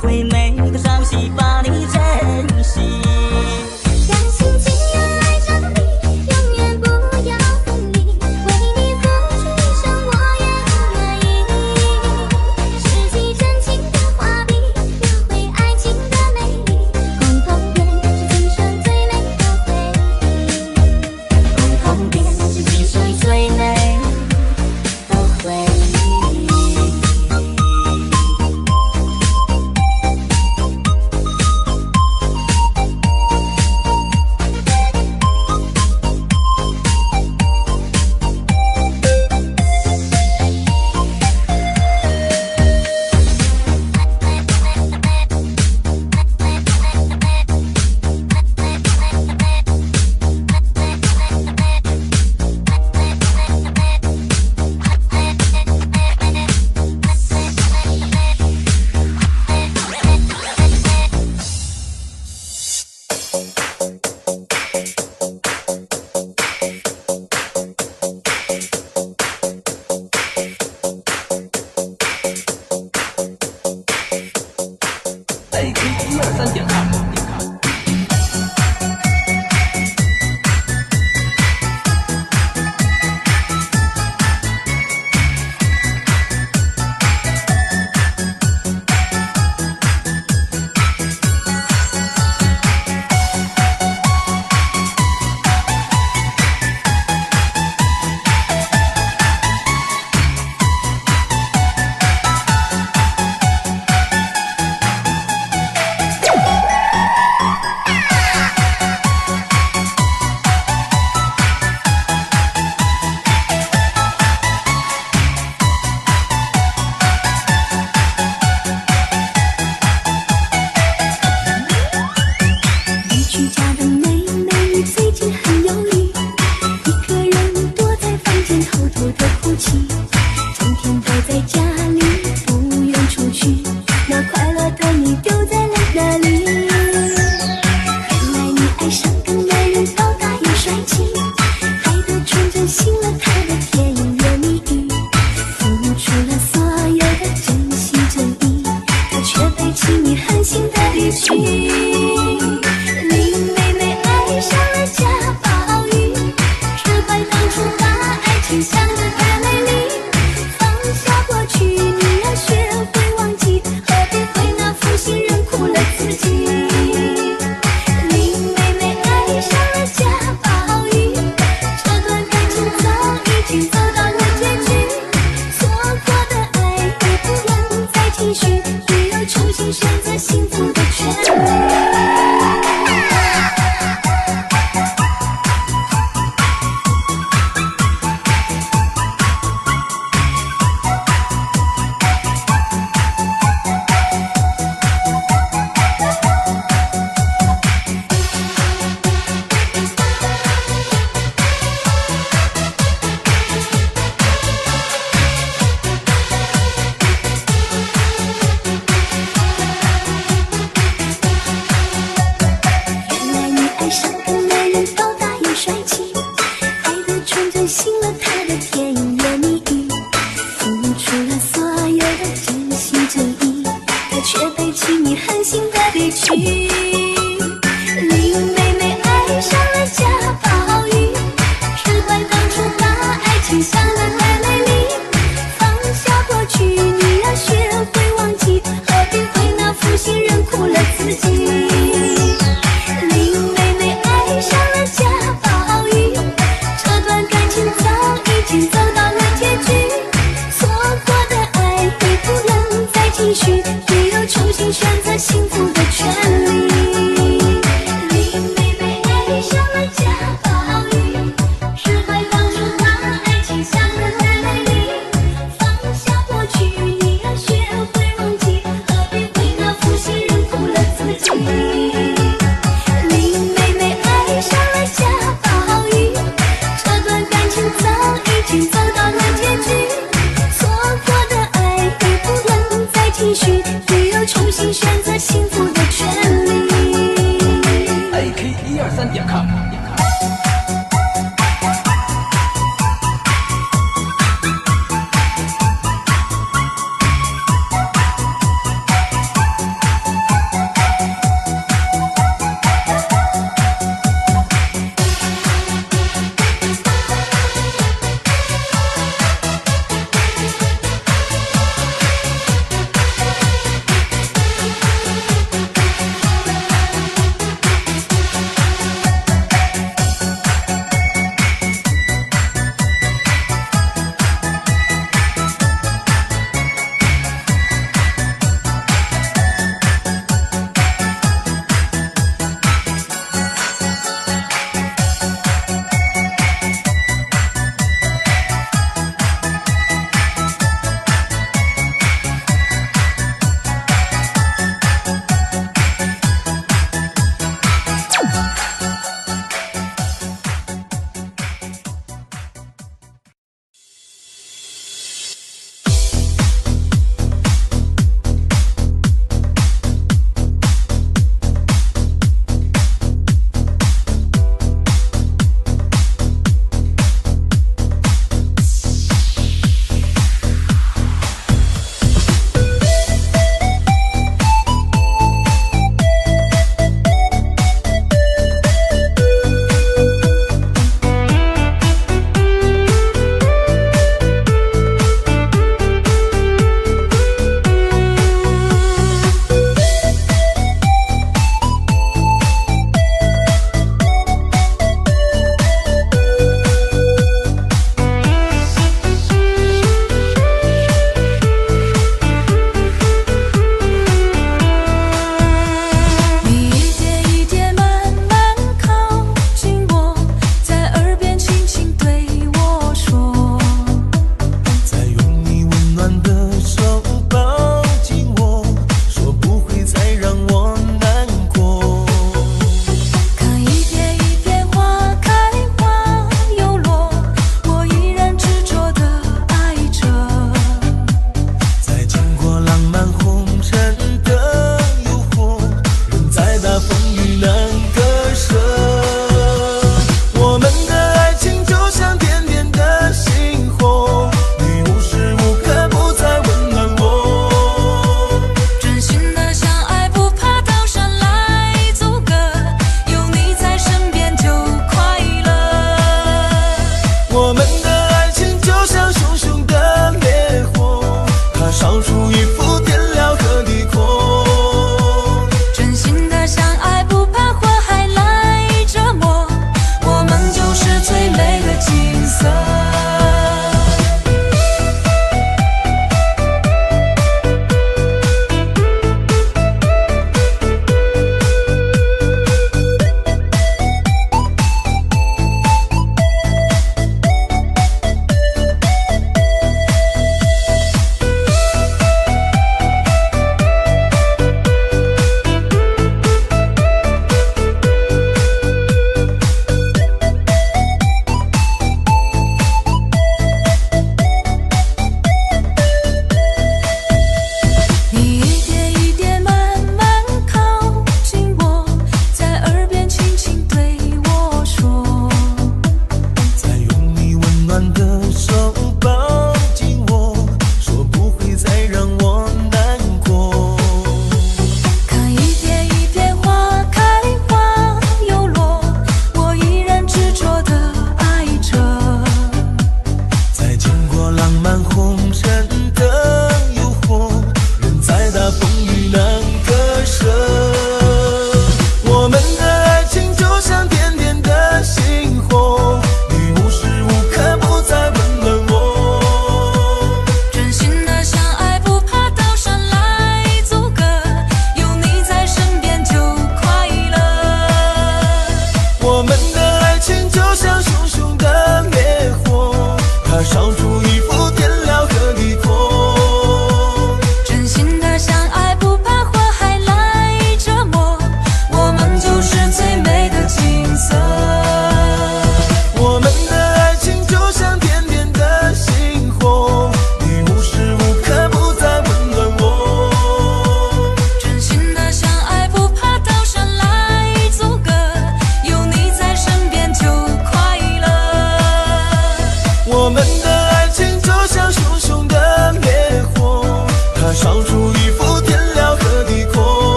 会每个朝夕把你珍惜。甘心情愿爱上你，永远不要分离，为你付出一生我也愿意。拾起真情的画笔，描绘爱情的美丽，共同编织今生最美的回忆，共同编织今生最美的回忆。AK123.com。居家的妹妹，你最近很有理，一个人躲在房间偷偷的哭泣，整天待在家里不愿出去，那快乐的你丢在了哪里？原来你爱上个男人，高大又帅气，爱得纯真，信了他的甜言蜜语，付出了所有的真心真意，他却背弃你狠心的离去。上了贾宝玉，只怪当初把爱情想得太美丽。放下过去，你要学会忘记，何必为那负心人苦了自己？林妹妹爱上了贾宝玉，这段感情早已经走到了结局，错过的爱已不能再继续，只有重新选择幸福的权利。信了他的甜言蜜语，付出了所有的真心真意，他却背弃你狠心的离去。林妹妹爱上了贾宝玉，只怪当初把爱情想得太美丽。放下过去，你要学会忘记，何必为那负心人苦了自己？林妹妹爱上了贾宝玉，这段感情早已经走到了结局，错过的爱已不能再继续，只有重新选择幸福的权利。林妹妹爱上了贾宝玉，只怪当初把爱情想得太美丽。放下过去，你要学会忘记，何必为那负心人苦了自己？林妹妹爱上了贾宝玉，这段感情早已经走到了结局，错过的爱已不能再继续，只有重新选择幸福的权利。AK123.com。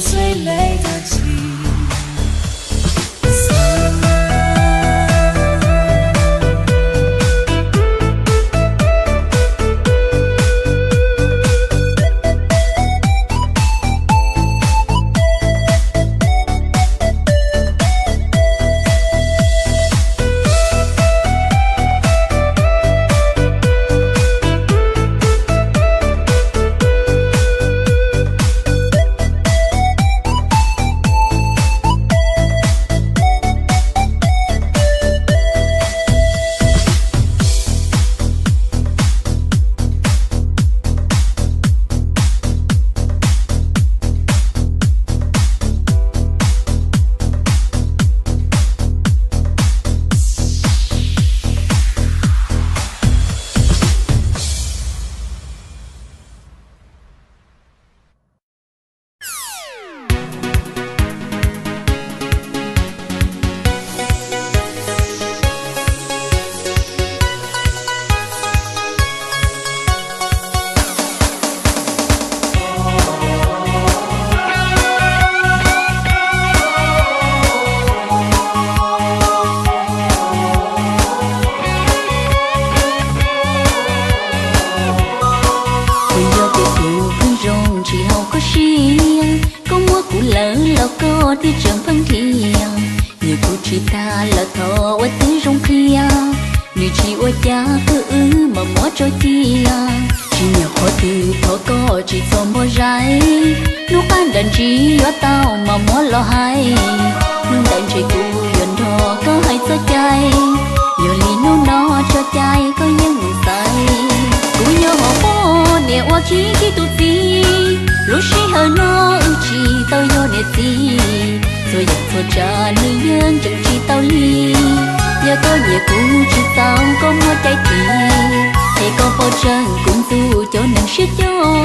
最累的记色。Đi trường phong thiêng nhiều cô chỉ ta là thọ ở tứ rong kia nhiều chỉ ở cha cứ mà mó cho tia chỉ nhiều khó từ thọ có chỉ cho mó rái lúc ăn đàn chỉ ở tao mà mó lo hay nương đàn chỉ cô dần thọ có hay cho trai nhiều lý nó cho trai có những say cũng nhớ họ phố nè qua chỉ khi tụt gì lúc khi hơi nó chỉ tao yo nè gì rồi dần cho cha nữ nhân chẳng chỉ tao ly nhớ có nhiều cũ chỉ tao có mua trái tim thì có bao trần cũng tu cho nàng siết cho